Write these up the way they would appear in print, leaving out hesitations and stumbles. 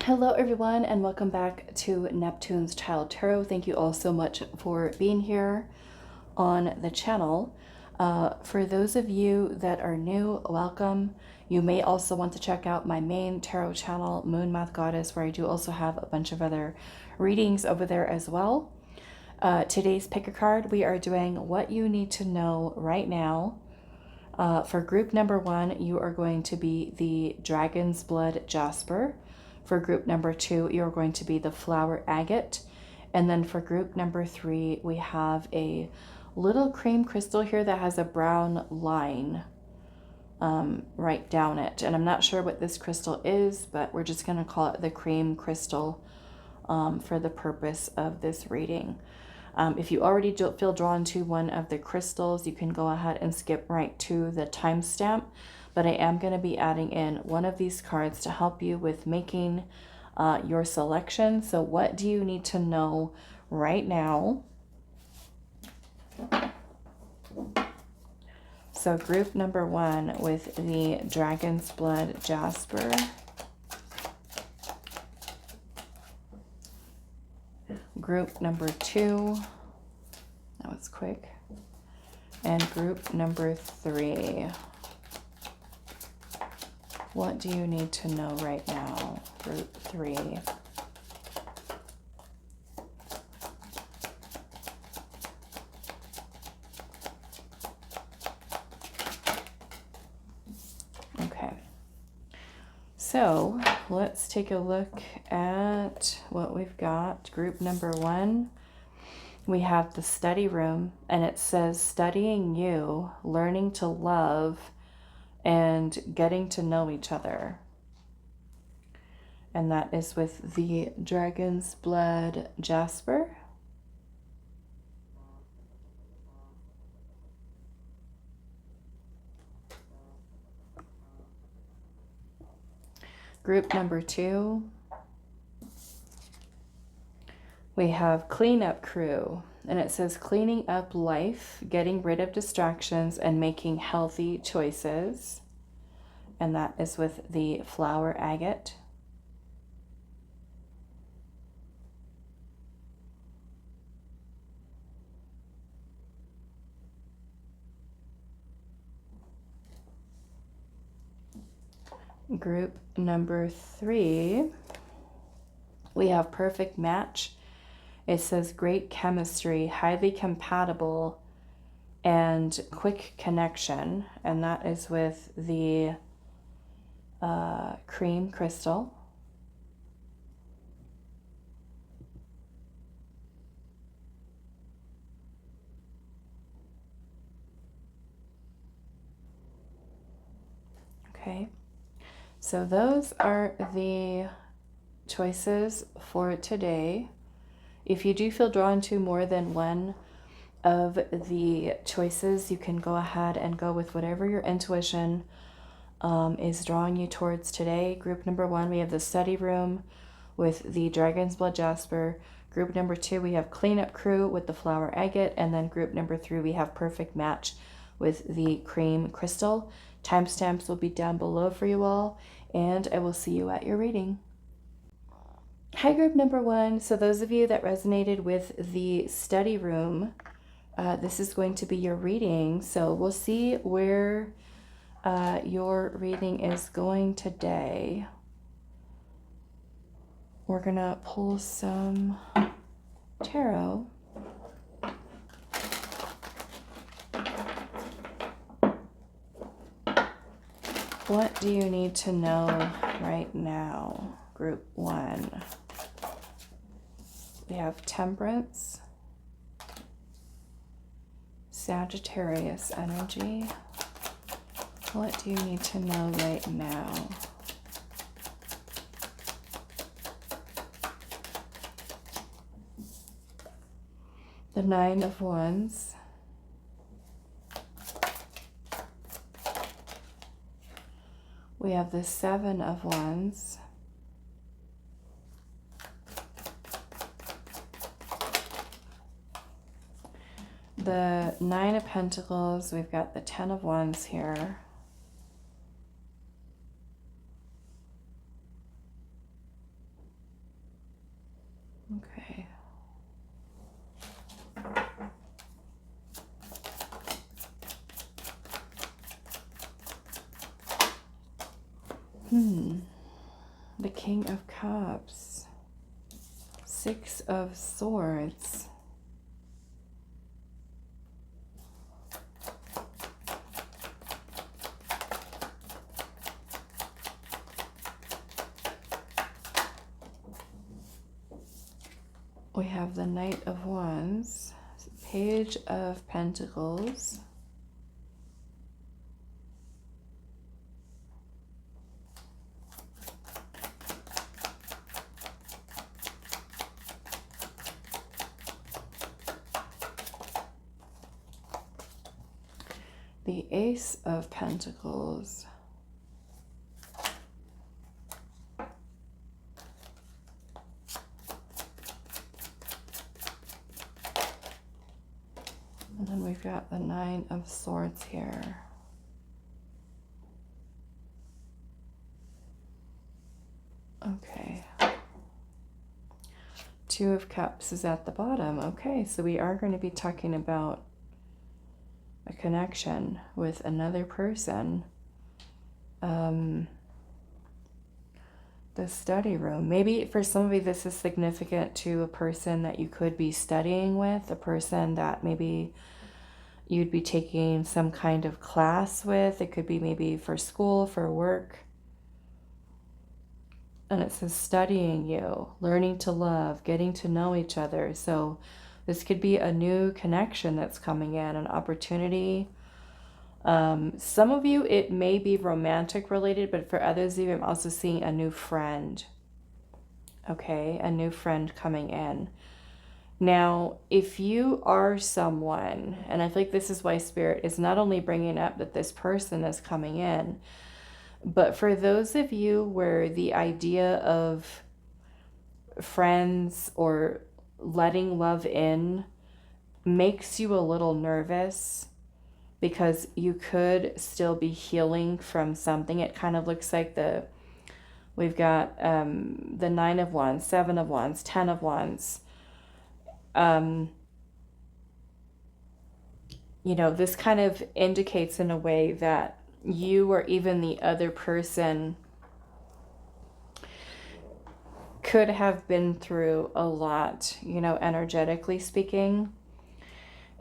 Hello everyone and welcome back to Neptune's Child Tarot. Thank you all so much for being here on the channel. For those of you that are new, welcome. You may also want to check out my main tarot channel, Moon Moth Goddess, where I do also have a bunch of other readings over there as well. Today's pick a card, we are doing what you need to know right now. For group number 1, you are going to be the Dragon's Blood Jasper. For group number 2, you're going to be the Flower Agate. And then for group number 3, we have a little cream crystal here that has a brown line right down it. And I'm not sure what this crystal is, but we're just going to call it the cream crystal for the purpose of this reading. If you already feel drawn to one of the crystals, you can go ahead and skip right to the timestamp. But I am going to be adding in one of these cards to help you with making your selection. So what do you need to know right now? So group number 1 with the Dragon's Blood Jasper. Group number 2, that was quick. And group number 3. What do you need to know right now, group 3? Okay, so let's take a look at what we've got. Group number 1, we have the study room, and it says studying you, learning to love, and getting to know each other. And that is with the Dragon's Blood Jasper. Group number 2, we have Cleanup Crew, and it says cleaning up life, getting rid of distractions, and making healthy choices. And that is with the Flower Agate. Group number 3, we have Perfect Match. It says great chemistry, highly compatible, and quick connection. And that is with the cream crystal. Okay, so those are the choices for today. If you do feel drawn to more than one of the choices, you can go ahead and go with whatever your intuition is drawing you towards today. Group number 1, we have the study room with the Dragon's Blood Jasper. Group number 2, we have Cleanup Crew with the Flower Agate. And then group number 3, we have Perfect Match with the cream crystal. Timestamps will be down below for you all, and I will see you at your reading. Hi, group number 1. So those of you that resonated with the study room, this is going to be your reading. So we'll see where your reading is going today. We're gonna pull some tarot. What do you need to know right now, group 1? We have Temperance, Sagittarius energy. What do you need to know right now? The 9 of Wands. We have the 7 of Wands. The 9 of Pentacles, we've got the 10 of Wands here. Okay. The King of Cups. Six of Swords. We have the Knight of Wands, Page of Pentacles, the Ace of Pentacles, and then we've got the Nine of Swords here. Okay. Two of Cups is at the bottom. Okay, so we are going to be talking about a connection with another person. The study room. Maybe for some of you this is significant to a person that you could be studying with, a person that maybe you'd be taking some kind of class with. It could be maybe for school, for work. And it says studying you, learning to love, getting to know each other. So this could be a new connection that's coming in, an opportunity. Some of you, it may be romantic related, but for others of you, I'm also seeing a new friend. Okay, a new friend coming in. Now, if you are someone, and I feel like this is why Spirit is not only bringing up that this person is coming in, but for those of you where the idea of friends or letting love in makes you a little nervous, because you could still be healing from something. It kind of looks like we've got the Nine of Wands, Seven of Wands, 10 of Wands. You know, this kind of indicates in a way that you or even the other person could have been through a lot, you know, energetically speaking.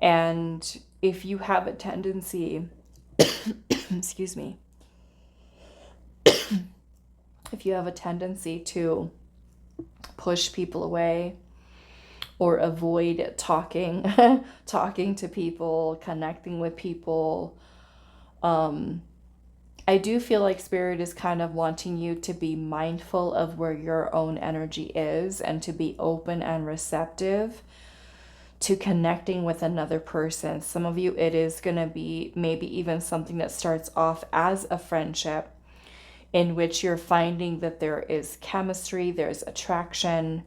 And if you have a tendency, excuse me, if you have a tendency to push people away or avoid talking, talking to people, connecting with people, I do feel like Spirit is kind of wanting you to be mindful of where your own energy is and to be open and receptive to connecting with another person. Some of you, it is going to be maybe even something that starts off as a friendship in which you're finding that there is chemistry, there's attraction,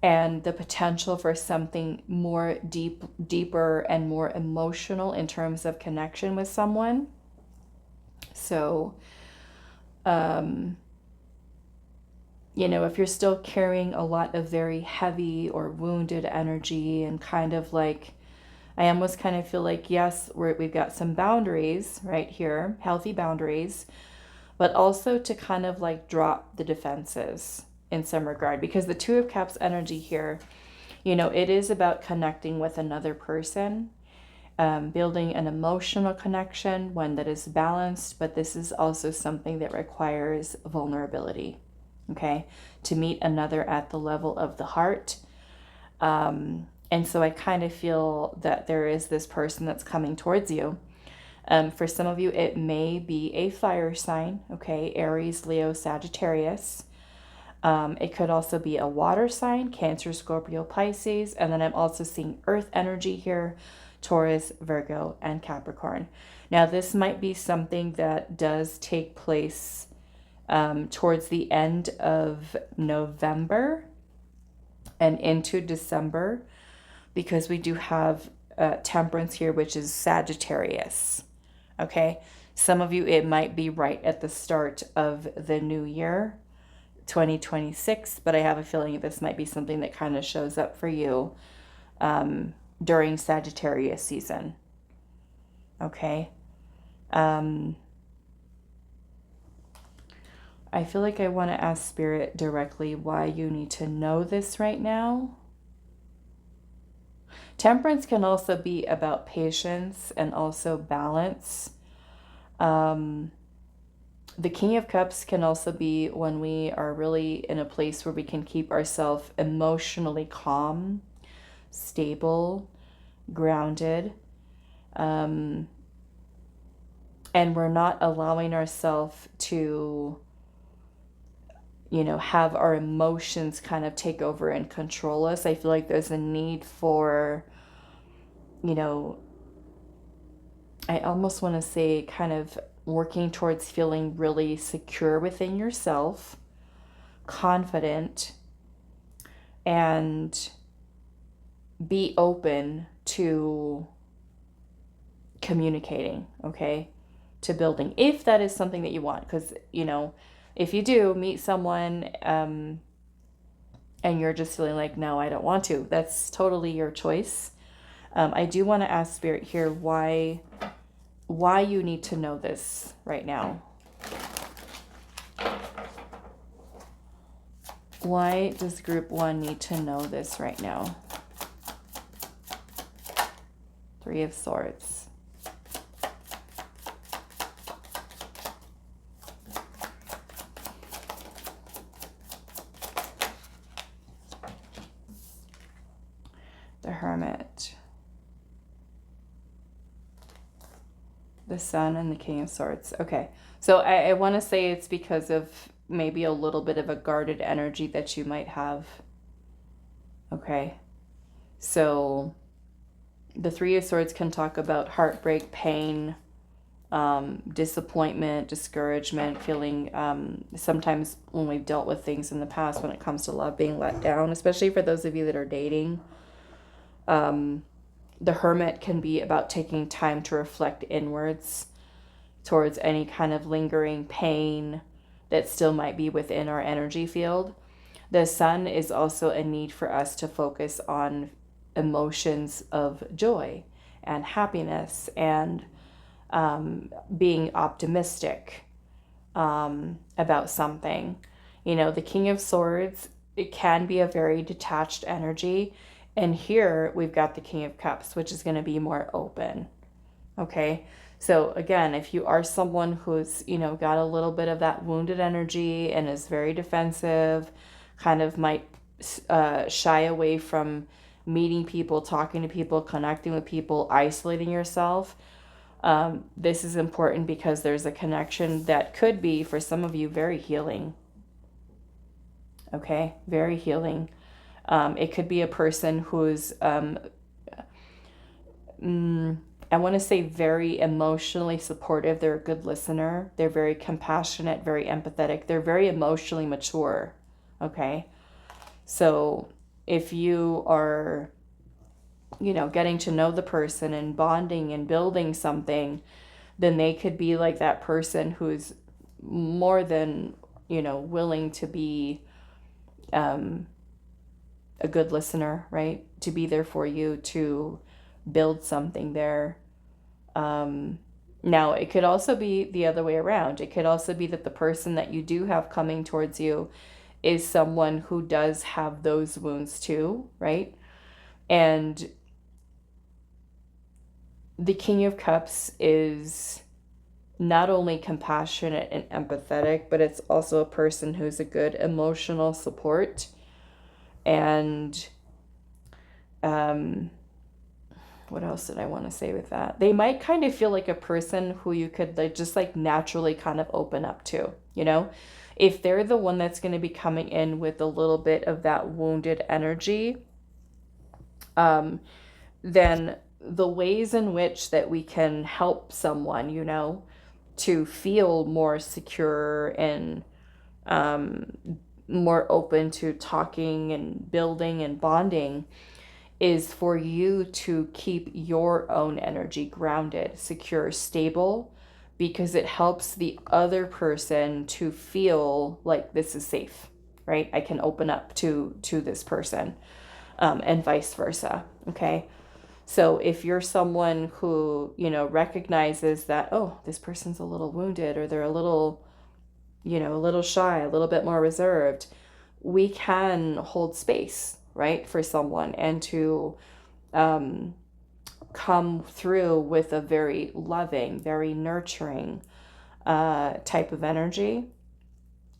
and the potential for something more deeper and more emotional in terms of connection with someone. So, you know, if you're still carrying a lot of very heavy or wounded energy and kind of like, I almost kind of feel like, yes, we've got some boundaries right here, healthy boundaries, but also to kind of like drop the defenses in some regard, because the Two of Cups energy here, you know, it is about connecting with another person, building an emotional connection, one that is balanced, but this is also something that requires vulnerability, okay, to meet another at the level of the heart. And so I kind of feel that there is this person that's coming towards you. For some of you, it may be a fire sign, okay, Aries, Leo, Sagittarius. It could also be a water sign, Cancer, Scorpio, Pisces. And then I'm also seeing earth energy here, Taurus, Virgo, and Capricorn. Now, this might be something that does take place towards the end of November and into December, because we do have Temperance here, which is Sagittarius. Okay, some of you, it might be right at the start of the new year, 2026, but I have a feeling this might be something that kind of shows up for you during Sagittarius season. Okay. I feel like I want to ask Spirit directly why you need to know this right now. Temperance can also be about patience and also balance. The King of Cups can also be when we are really in a place where we can keep ourselves emotionally calm, stable, grounded, and we're not allowing ourselves to, you know, have our emotions kind of take over and control us. I feel like there's a need for, you know, I almost want to say kind of working towards feeling really secure within yourself, confident, and be open to communicating, okay? To building, if that is something that you want. Because, you know, if you do meet someone and you're just feeling like, no, I don't want to, that's totally your choice. I do want to ask Spirit here why you need to know this right now. Why does group 1 need to know this right now? 3 of Swords. The Hermit. The Sun and the King of Swords. Okay, so I want to say it's because of maybe a little bit of a guarded energy that you might have. Okay, so the 3 of Swords can talk about heartbreak, pain, disappointment, discouragement, feeling sometimes when we've dealt with things in the past when it comes to love, being let down, especially for those of you that are dating. The Hermit can be about taking time to reflect inwards towards any kind of lingering pain that still might be within our energy field. The Sun is also a need for us to focus on emotions of joy and happiness and being optimistic about something. You know, the King of Swords, it can be a very detached energy. And here we've got the King of Cups, which is going to be more open. Okay. So again, if you are someone who's, you know, got a little bit of that wounded energy and is very defensive, kind of might shy away from meeting people, talking to people, connecting with people, isolating yourself. This is important because there's a connection that could be, for some of you, very healing. Okay. Very healing. It could be a person who's, I want to say very emotionally supportive. They're a good listener. They're very compassionate, very empathetic. They're very emotionally mature. Okay. So if you are, you know, getting to know the person and bonding and building something, then they could be like that person who's more than, you know, willing to be, a good listener, right? To be there for you, to build something there. Now, it could also be the other way around. It could also be that the person that you do have coming towards you is someone who does have those wounds too, right? And the King of Cups is not only compassionate and empathetic, but it's also a person who's a good emotional support. And what else did I want to say with that? They might kind of feel like a person who you could just naturally kind of open up to, you know? If they're the one that's going to be coming in with a little bit of that wounded energy, then the ways in which that we can help someone, you know, to feel more secure and more open to talking and building and bonding is for you to keep your own energy grounded, secure, stable, because it helps the other person to feel like this is safe. right? I can open up to this person, and vice versa. Okay. So if you're someone who, you know, recognizes that, oh, this person's a little wounded, or they're a little, you know, a little shy, a little bit more reserved, we can hold space, right, for someone, and to come through with a very loving, very nurturing type of energy.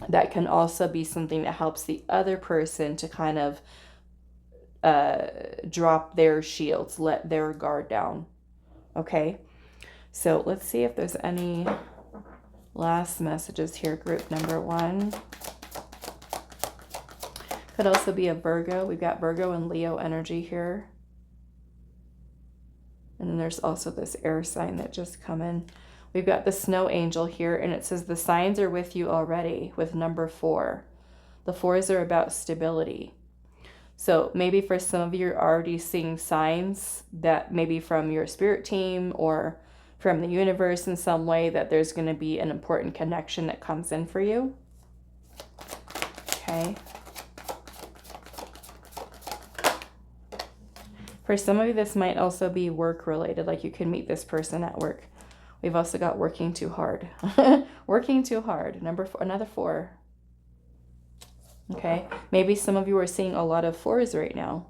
That can also be something that helps the other person to kind of drop their shields, let their guard down. Okay, so let's see if there's any last messages here. Group number 1. Could also be a Virgo. We've got Virgo and Leo energy here. And then there's also this air sign that just come in. We've got the snow angel here, and it says the signs are with you already, with number 4. The 4s are about stability. So maybe for some of you, you're already seeing signs that maybe from your spirit team or from the universe in some way that there's going to be an important connection that comes in for you. Okay. For some of you, this might also be work related, like you can meet this person at work. We've also got working too hard. Working too hard. Number 4, another 4. Okay, maybe some of you are seeing a lot of 4s right now.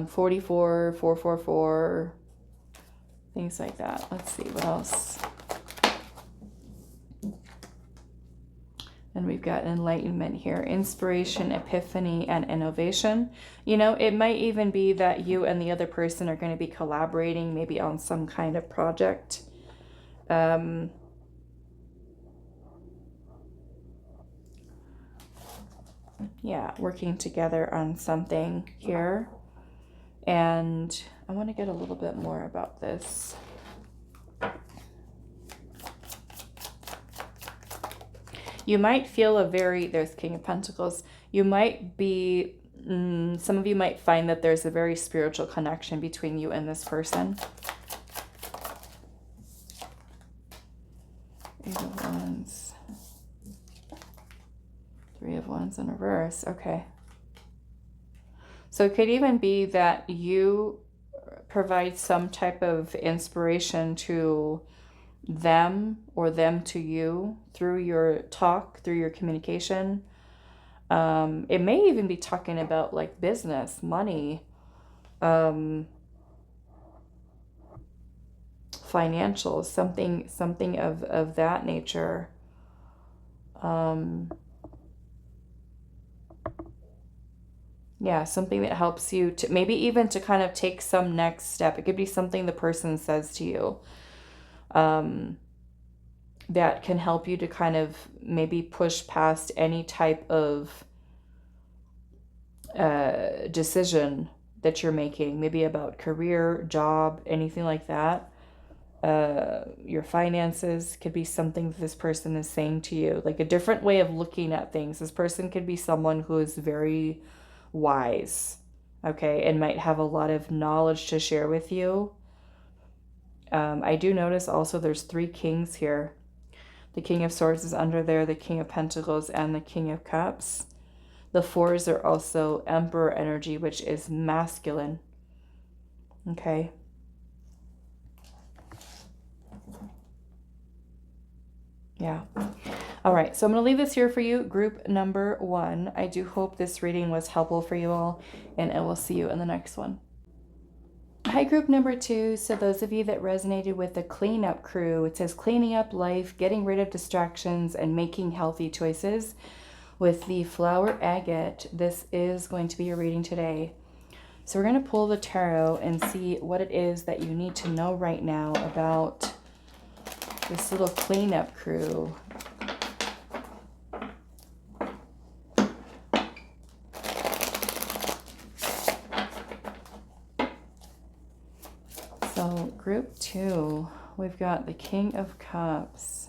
44, 444, things like that. Let's see what else. And we've got enlightenment here, inspiration, epiphany, and innovation. You know, it might even be that you and the other person are going to be collaborating maybe on some kind of project. Yeah, working together on something here. And I want to get a little bit more about this. You might feel there's King of Pentacles. You might be, some of you might find that there's a very spiritual connection between you and this person. 8 of Wands. 3 of Wands in reverse. Okay. So it could even be that you provide some type of inspiration to them or them to you through your talk, through your communication. It may even be talking about like business, money, financials, something of that nature. Yeah, something that helps you to maybe even to kind of take some next step. It could be something the person says to you that can help you to kind of maybe push past any type of decision that you're making, maybe about career, job, anything like that. Your finances could be something that this person is saying to you, like a different way of looking at things. This person could be someone who is very wise, okay, and might have a lot of knowledge to share with you. I do notice also there's 3 kings here. The King of Swords is under there, the King of Pentacles, and the King of Cups. The 4s are also Emperor energy, which is masculine. Okay. Yeah. All right. So I'm going to leave this here for you, group number 1. I do hope this reading was helpful for you all, and I will see you in the next one. Hi, group number 2. So those of you that resonated with the cleanup crew, it says cleaning up life, getting rid of distractions, and making healthy choices with the flower agate. This is going to be your reading today. So we're going to pull the tarot and see what it is that you need to know right now about this little cleanup crew. So group 2, we've got the King of Cups.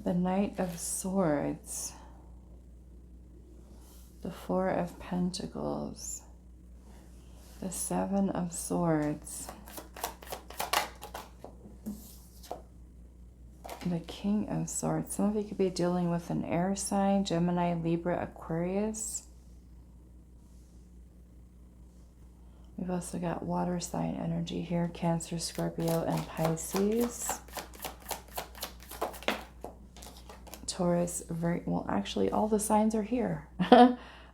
The Knight of Swords. The 4 of Pentacles. The Seven of Swords. The King of Swords. Some of you could be dealing with an air sign, Gemini, Libra, Aquarius. We've also got water sign energy here, Cancer, Scorpio, and Pisces. Taurus, well, actually, all the signs are here.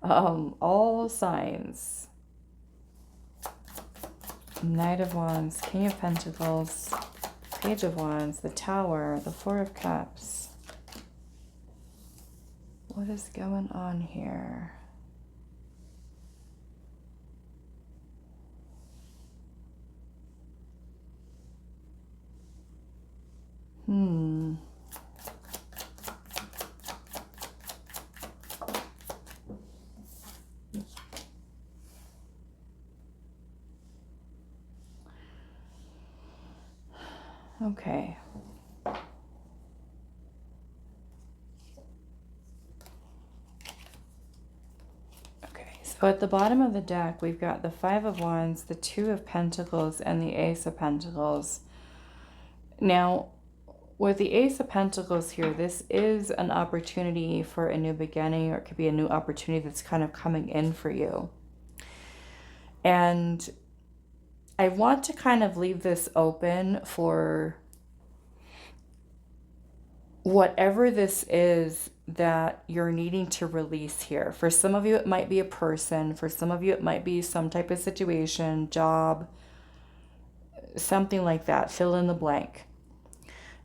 All signs. Knight of Wands, King of Pentacles, Page of Wands, the Tower, the Four of Cups. What is going on here? Okay. Okay, so at the bottom of the deck, we've got the Five of Wands, the Two of Pentacles, and the Ace of Pentacles. Now, with the Ace of Pentacles here, this is an opportunity for a new beginning, or it could be a new opportunity that's kind of coming in for you. And I want to kind of leave this open for whatever this is that you're needing to release here. For some of you, it might be a person. For some of you, it might be some type of situation, job, something like that. Fill in the blank.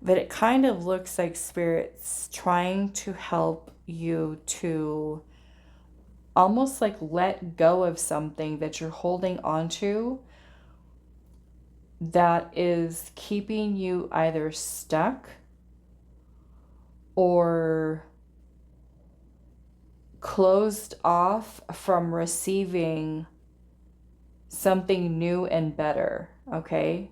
But it kind of looks like Spirit's trying to help you to almost like let go of something that you're holding on to that is keeping you either stuck or closed off from receiving something new and better, okay?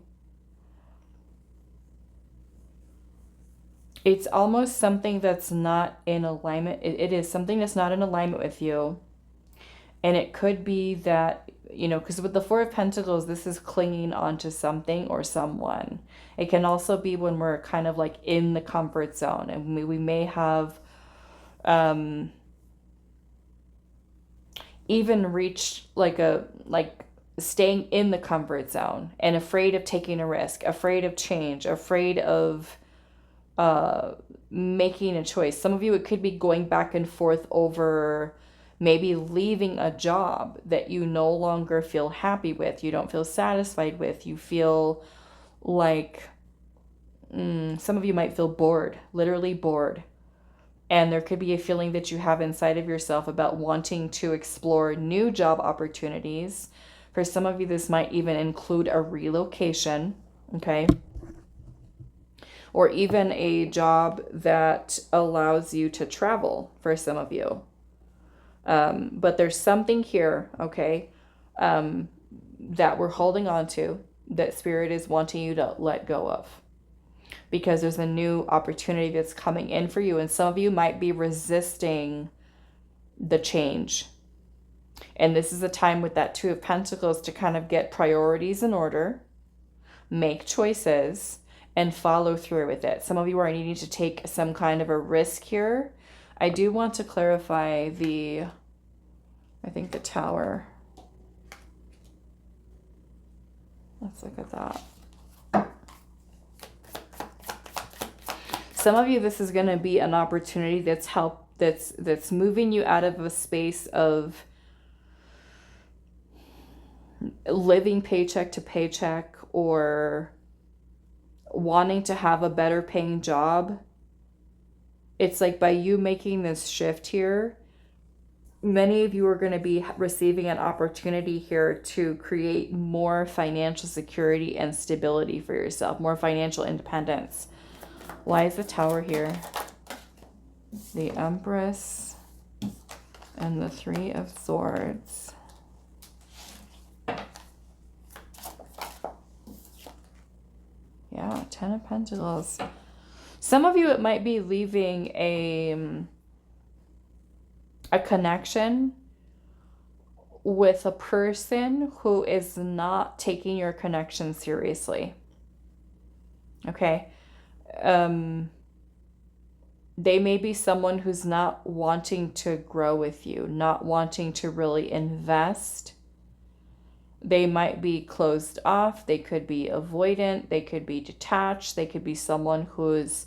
It's almost something that's not in alignment. It is something that's not in alignment with you. And it could be that, you know, because with the Four of Pentacles, this is clinging onto something or someone. It can also be when we're kind of like in the comfort zone, and we may have even reached like staying in the comfort zone and afraid of taking a risk, afraid of change, afraid of making a choice. Some of you, it could be going back and forth over maybe leaving a job that you no longer feel happy with, you don't feel satisfied with, you feel like some of you might feel bored, literally bored. And there could be a feeling that you have inside of yourself about wanting to explore new job opportunities. For some of you, this might even include a relocation, okay? Or even a job that allows you to travel for some of you. But there's something here, okay, that we're holding on to, that Spirit is wanting you to let go of. Because there's a new opportunity that's coming in for you. And some of you might be resisting the change. And this is a time with that Two of Pentacles to kind of get priorities in order, make choices, and follow through with it. Some of you are needing to take some kind of a risk here. I do want to clarify the Tower. Let's look at that. Some of you, this is going to be an opportunity that's moving you out of a space of living paycheck to paycheck or wanting to have a better paying job. It's like by you making this shift here, many of you are going to be receiving an opportunity here to create more financial security and stability for yourself, more financial independence. Why is the Tower here? The Empress and the Three of Swords. Yeah, Ten of Pentacles. Some of you, it might be leaving a connection with a person who is not taking your connection seriously. Okay. They may be someone who's not wanting to grow with you, not wanting to really invest. They might be closed off. They could be avoidant. They could be detached. They could be someone who's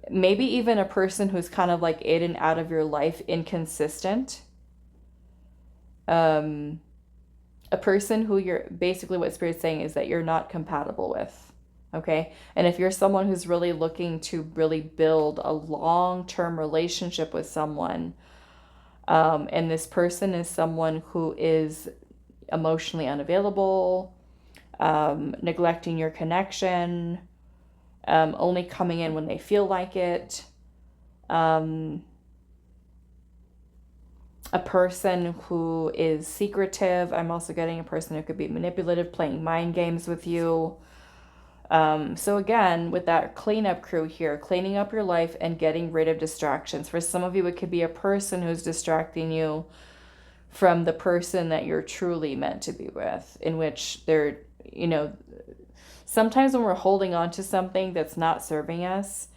maybe even a person who's kind of like in and out of your life, inconsistent. A person who you're basically, what Spirit's saying is that you're not compatible with. Okay. And if you're someone who's really looking to really build a long-term relationship with someone, and this person is someone who is emotionally unavailable, neglecting your connection, only coming in when they feel like it, a person who is secretive. I'm also getting a person who could be manipulative, playing mind games with you. So again, with that cleanup crew here, cleaning up your life and getting rid of distractions. For some of you, it could be a person who's distracting you from the person that you're truly meant to be with, in which they're, you know, sometimes when we're holding on to something that's not serving us,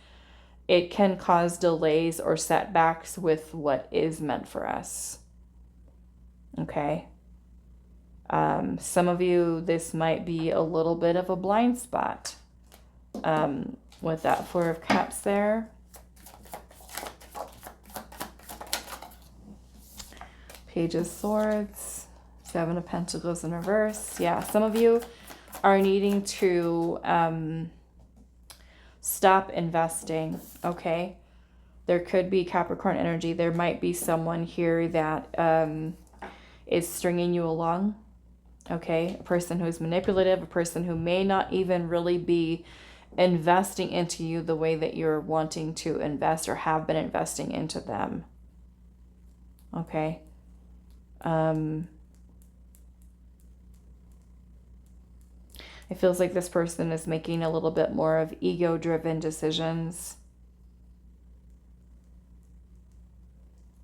it can cause delays or setbacks with what is meant for us. Okay. Some of you, this might be a little bit of a blind spot with that Four of Cups there. Page of Swords, Seven of Pentacles in reverse. Yeah, some of you are needing to stop investing, okay? There could be Capricorn energy. There might be someone here that is stringing you along. Okay, a person who is manipulative, a person who may not even really be investing into you the way that you're wanting to invest or have been investing into them. Okay. It feels like this person is making a little bit more of ego-driven decisions.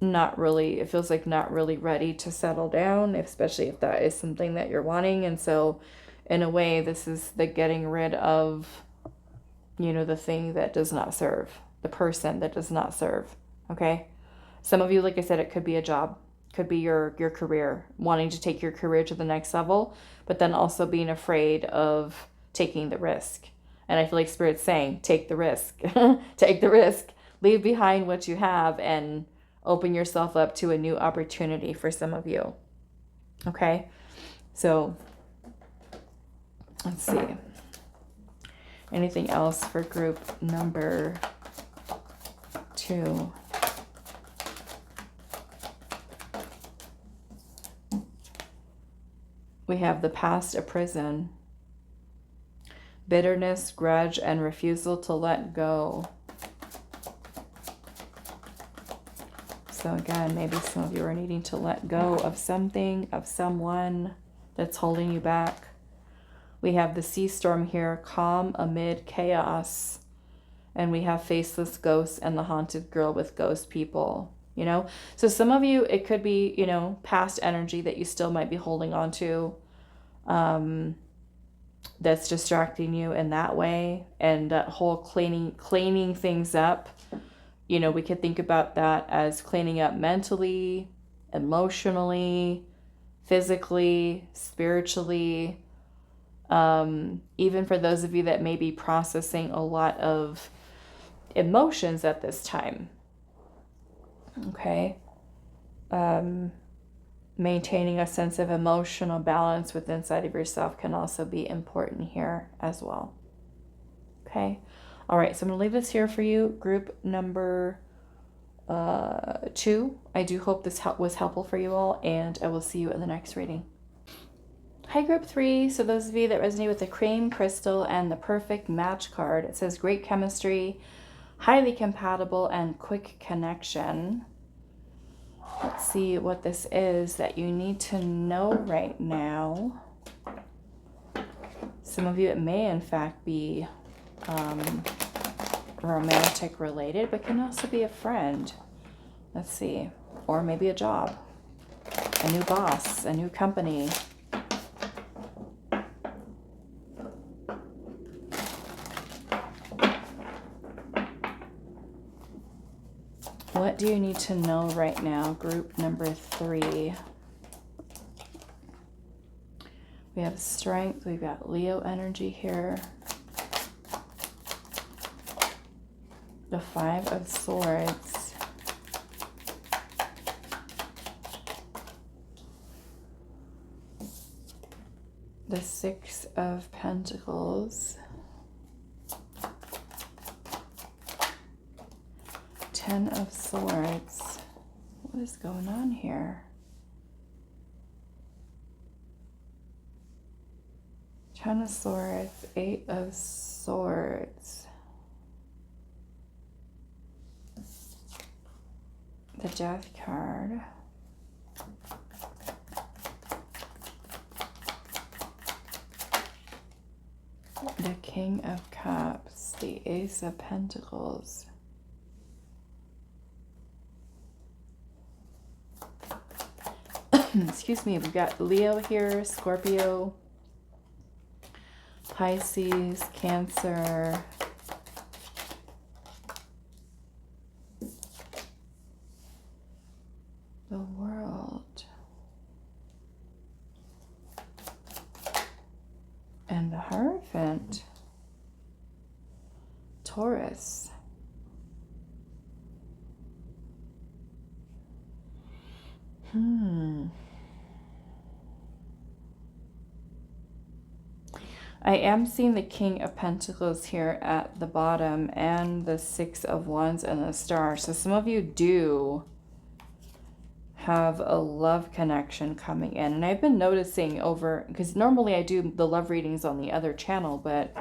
Not really, it feels like not really ready to settle down, especially if that is something that you're wanting. And so in a way, this is the getting rid of, you know, the thing that does not serve, the person that does not serve. Okay. Some of you, like I said, it could be a job, could be your career, wanting to take your career to the next level, but then also being afraid of taking the risk. And I feel like Spirit's saying, take the risk, take the risk, leave behind what you have and open yourself up to a new opportunity for some of you. Okay. So let's see. Anything else for group number 2? We have the past, a prison. Bitterness, grudge, and refusal to let go. So again, maybe some of you are needing to let go of something, of someone that's holding you back. We have the sea storm here, calm amid chaos. And we have faceless ghosts and the haunted girl with ghost people, you know. So some of you, it could be, you know, past energy that you still might be holding on to, that's distracting you in that way. And that whole cleaning things up. You know, we could think about that as cleaning up mentally, emotionally, physically, spiritually. Even for those of you that may be processing a lot of emotions at this time. Okay. Maintaining a sense of emotional balance within inside of yourself can also be important here as well. Okay. All right, so I'm going to leave this here for you, group number 2. I do hope this was helpful for you all, and I will see you in the next reading. Hi, group 3. So those of you that resonate with the cream crystal and the perfect match card, it says great chemistry, highly compatible, and quick connection. Let's see what this is that you need to know right now. Some of you, it may in fact be romantic related, but can also be a friend. Let's see, or maybe a job. a new boss, a new company. What do you need to know right now, group number 3? We have strength. We've got Leo energy here. The 5 of Swords. The 6 of Pentacles. 10 of Swords. What is going on here? 10 of Swords, 8 of Swords. The Death card. The King of Cups, the Ace of Pentacles. Excuse me, we've got Leo here, Scorpio, Pisces, Cancer, the World, and the Hierophant, Taurus. I am seeing the King of Pentacles here at the bottom and the 6 of Wands and the Star. So some of you do have a love connection coming in. And I've been noticing over, because normally I do the love readings on the other channel, but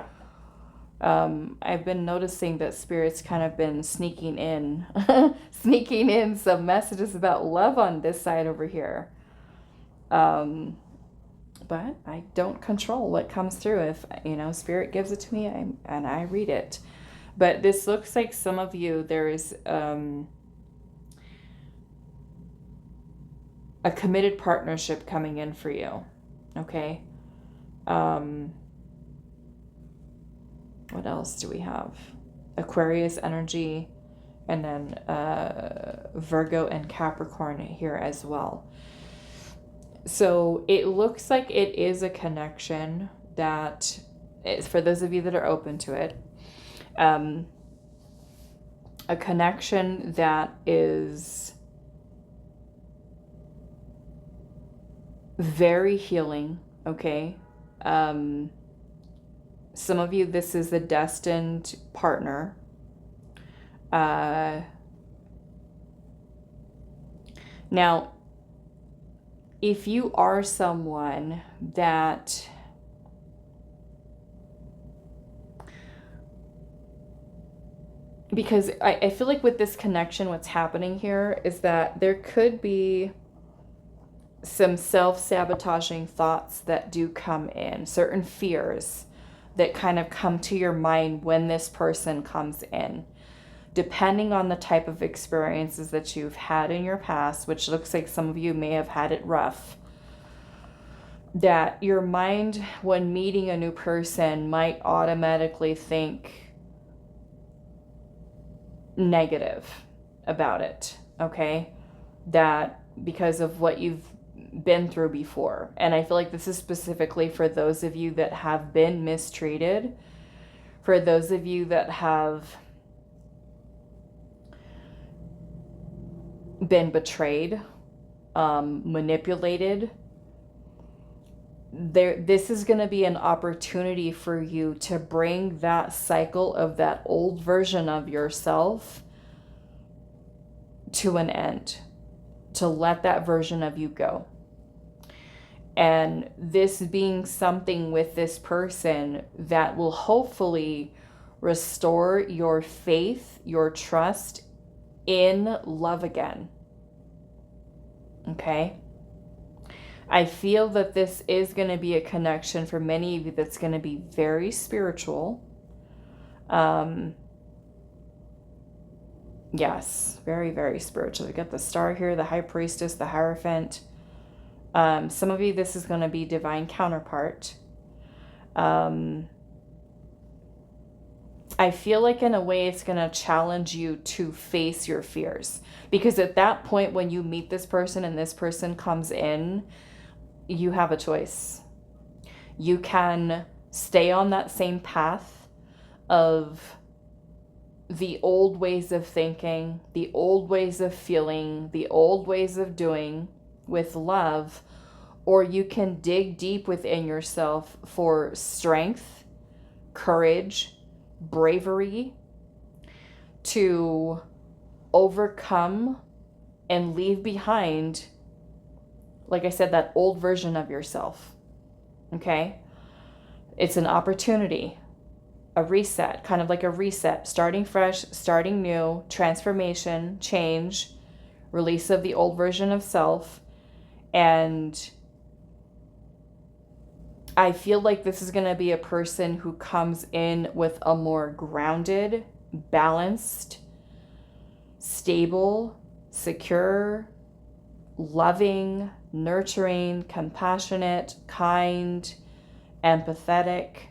I've been noticing that Spirit's kind of been sneaking in, sneaking in some messages about love on this side over here. But I don't control what comes through. If, you know, Spirit gives it to me and I read it. But this looks like some of you, there's a committed partnership coming in for you. Okay. What else do we have? Aquarius energy, and then Virgo and Capricorn here as well. So it looks like it is a connection that is, for those of you that are open to it, a connection that is very healing, okay? Some of you, this is a destined partner. Now, if you are someone that because I feel like with this connection, what's happening here is that there could be some self-sabotaging thoughts that do come in, certain fears that kind of come to your mind when this person comes in. Depending on the type of experiences that you've had in your past, which looks like some of you may have had it rough, that your mind, when meeting a new person, might automatically think negative about it, okay? That because of what you've been through before. And I feel like this is specifically for those of you that have been mistreated, for those of you that have been betrayed, manipulated. This is going to be an opportunity for you to bring that cycle of that old version of yourself to an end, to let that version of you go. And this being something with this person that will hopefully restore your faith, your trust in love again. Okay? I feel that this is going to be a connection for many of you that's going to be very spiritual. Yes, very, very spiritual. We got the Star here, the High Priestess, the Hierophant. Some of you, this is going to be divine counterpart. I feel like in a way it's going to challenge you to face your fears. Because at that point, when you meet this person and this person comes in, you have a choice. You can stay on that same path of the old ways of thinking, the old ways of feeling, the old ways of doing with love, or you can dig deep within yourself for strength, courage, bravery to overcome and leave behind, like I said, that old version of yourself. Okay? It's an opportunity, a reset, kind of like a reset, starting fresh, starting new, transformation, change, release of the old version of self. And I feel like this is going to be a person who comes in with a more grounded, balanced, stable, secure, loving, nurturing, compassionate, kind, empathetic.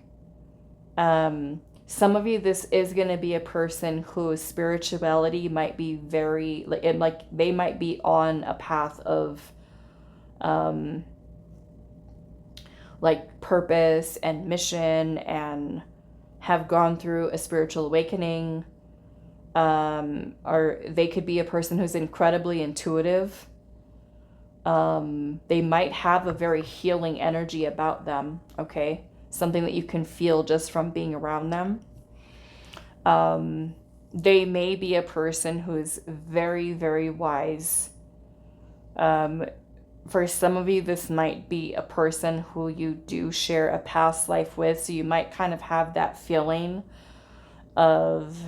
Some of you, this is going to be a person whose spirituality might be very, like they might be on a path of like purpose and mission and have gone through a spiritual awakening. Or they could be a person who's incredibly intuitive. They might have a very healing energy about them, okay? Something that you can feel just from being around them. They may be a person who's very, very wise. For some of you, this might be a person who you do share a past life with, so you might kind of have that feeling of,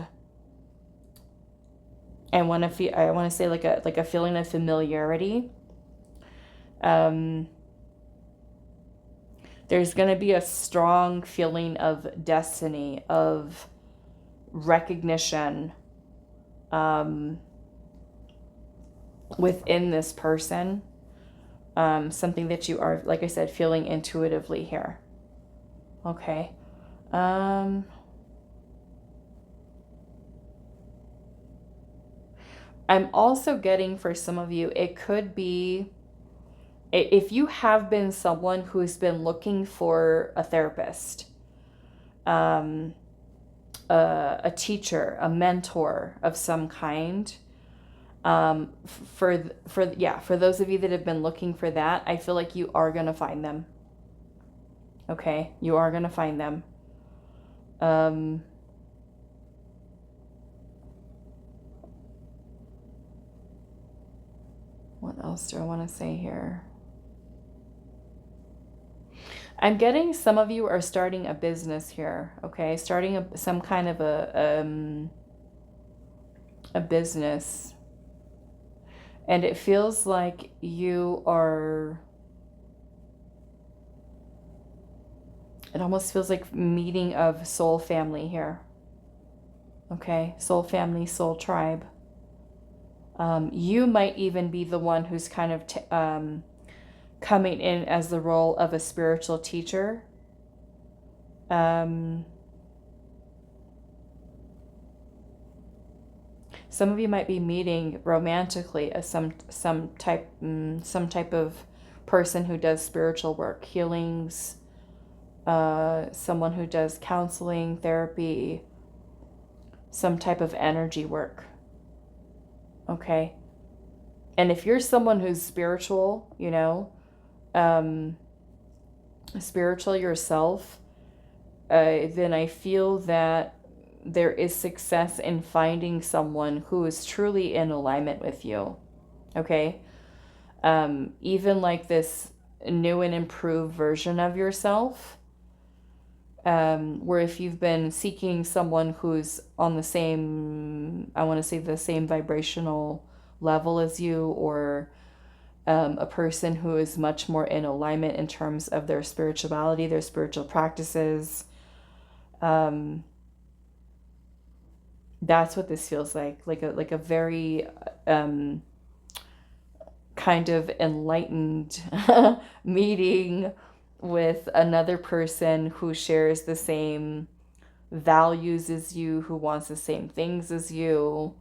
I want to say like a feeling of familiarity. There's going to be a strong feeling of destiny, of recognition within this person. Something that you are, like I said, feeling intuitively here. Okay. I'm also getting, for some of you, it could be, if you have been someone who's been looking for a therapist, a teacher, a mentor of some kind, for those of you that have been looking for that, I feel like you are going to find them. Okay, you are going to find them. What else do I want to say here? I'm getting some of you are starting a business here, okay? Starting some kind of a business. And it feels like you are, it almost feels like meeting of soul family here. Okay, soul family, soul tribe. You might even be the one who's kind of coming in as the role of a spiritual teacher. Some of you might be meeting romantically as some type of person who does spiritual work, healings, someone who does counseling, therapy, some type of energy work. Okay. And if you're someone who's spiritual, you know, spiritual yourself, then I feel that there is success in finding someone who is truly in alignment with you. Okay. Even like this new and improved version of yourself, where if you've been seeking someone who's on the same, I want to say the same vibrational level as you, or a person who is much more in alignment in terms of their spirituality, their spiritual practices, that's what this feels like a very kind of enlightened meeting with another person who shares the same values as you, who wants the same things as you.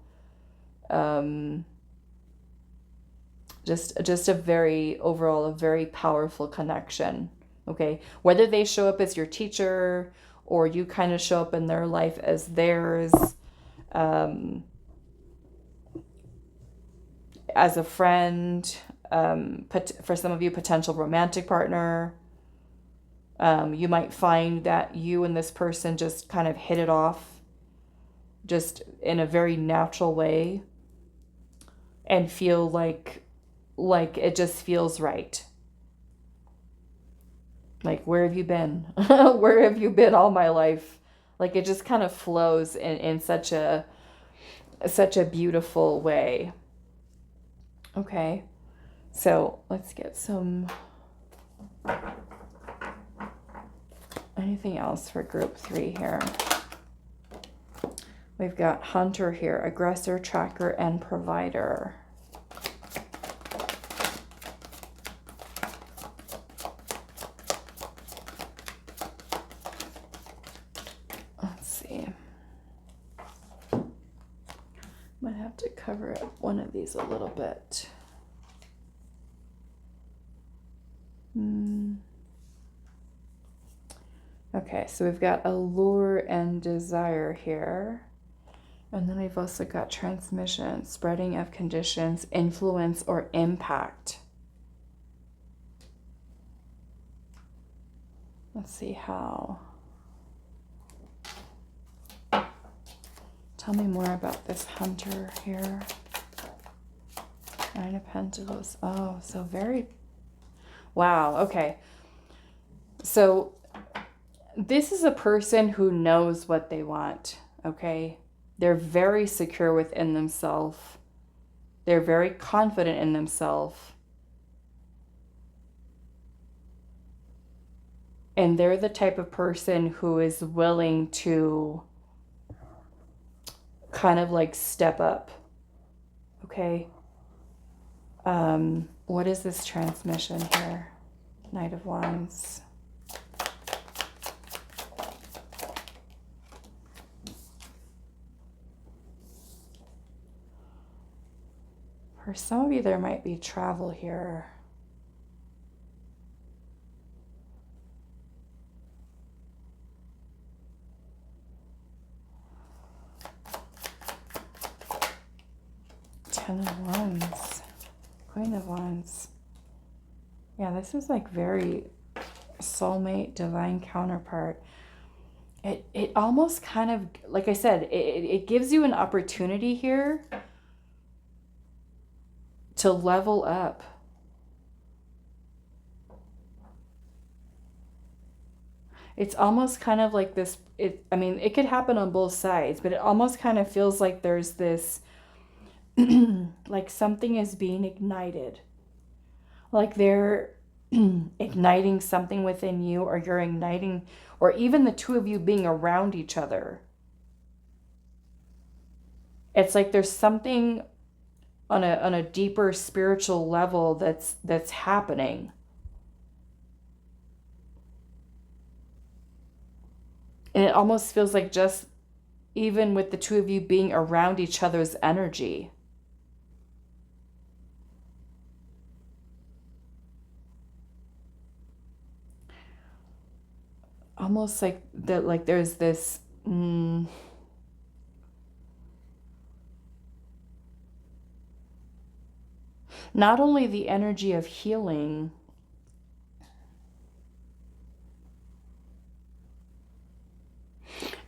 Just a very, overall, a very powerful connection. Okay, whether they show up as your teacher or you kind of show up in their life as theirs, as a friend, for some of you, potential romantic partner. You might find that you and this person just kind of hit it off just in a very natural way and feel like it just feels right. Like, where have you been? Where have you been all my life? Like, it just kind of flows in such a beautiful way. Okay, so let's get some, anything else for group 3 here. We've got Hunter here, aggressor, tracker, and provider. Let's see. Might have to cover up one of these a little bit. Okay, so we've got allure and desire here. And then we've also got transmission, spreading of conditions, influence, or impact. Let's see how. Tell me more about this Hunter here. 9 of Pentacles. Oh, so very... Wow, okay. So this is a person who knows what they want, okay? They're very secure within themselves. They're very confident in themselves. And they're the type of person who is willing to kind of like step up. Okay. What is this transmission here? Knight of Wands. For some of you, there might be travel here. Ten of Wands. Queen of Wands. Yeah, this is like very soulmate, divine counterpart. It almost kind of, like I said, it gives you an opportunity here to level up. It's almost kind of like this, I mean, it could happen on both sides, but it almost kind of feels like there's this, like something is being ignited. Like they're igniting something within you, or you're igniting, or even the two of you being around each other. It's like there's something on a deeper spiritual level that's happening. And it almost feels like just even with the two of you being around each other's energy. Almost like that, like there's this not only the energy of healing,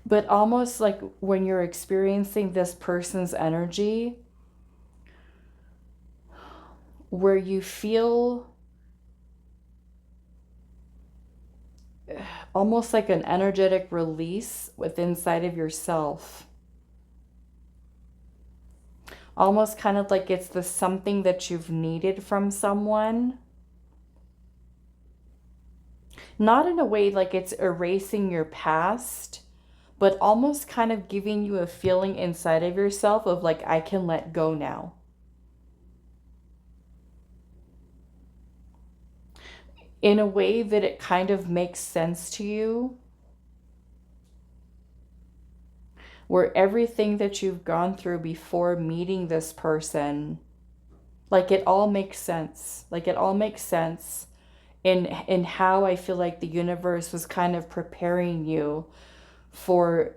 but almost like when you're experiencing this person's energy, where you feel almost like an energetic release within inside of yourself. Almost kind of like it's the something that you've needed from someone. Not in a way like it's erasing your past, but almost kind of giving you a feeling inside of yourself of like, I can let go now. in a way that it kind of makes sense to you, where everything that you've gone through before meeting this person, like it all makes sense. Like it all makes sense in how I feel like the universe was kind of preparing you for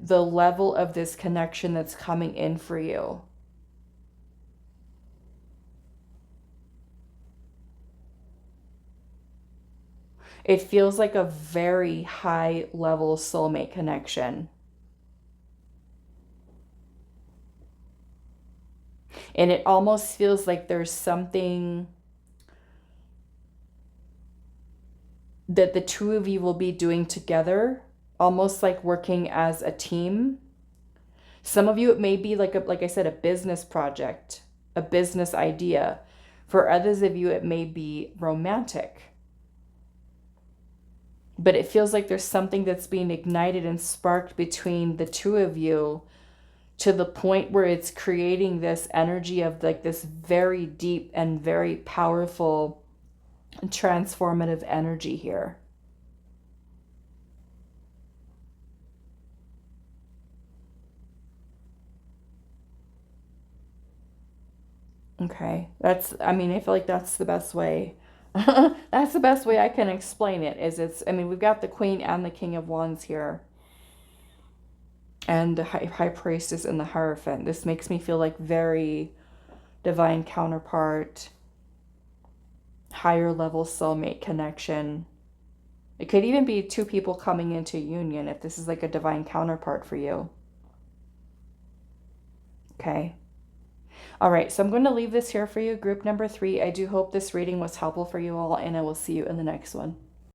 the level of this connection that's coming in for you. It feels like a very high level soulmate connection. And it almost feels like there's something that the two of you will be doing together, almost like working as a team. Some of you, it may be like I said, a business project, a business idea. For others of you, it may be romantic. But it feels like there's something that's being ignited and sparked between the two of you, to the point where it's creating this energy of like this very deep and very powerful transformative energy here. Okay, I mean, I feel like that's the best way. That's the best way I can explain it, is I mean, we've got the Queen and the King of Wands here, and the High Priestess and the Hierophant. This makes me feel like very divine counterpart, higher level soulmate connection. It could even be two people coming into union if this is like a divine counterpart for you. Okay. All right, so I'm going to leave this here for you, group number 3. I do hope this reading was helpful for you all, and I will see you in the next one.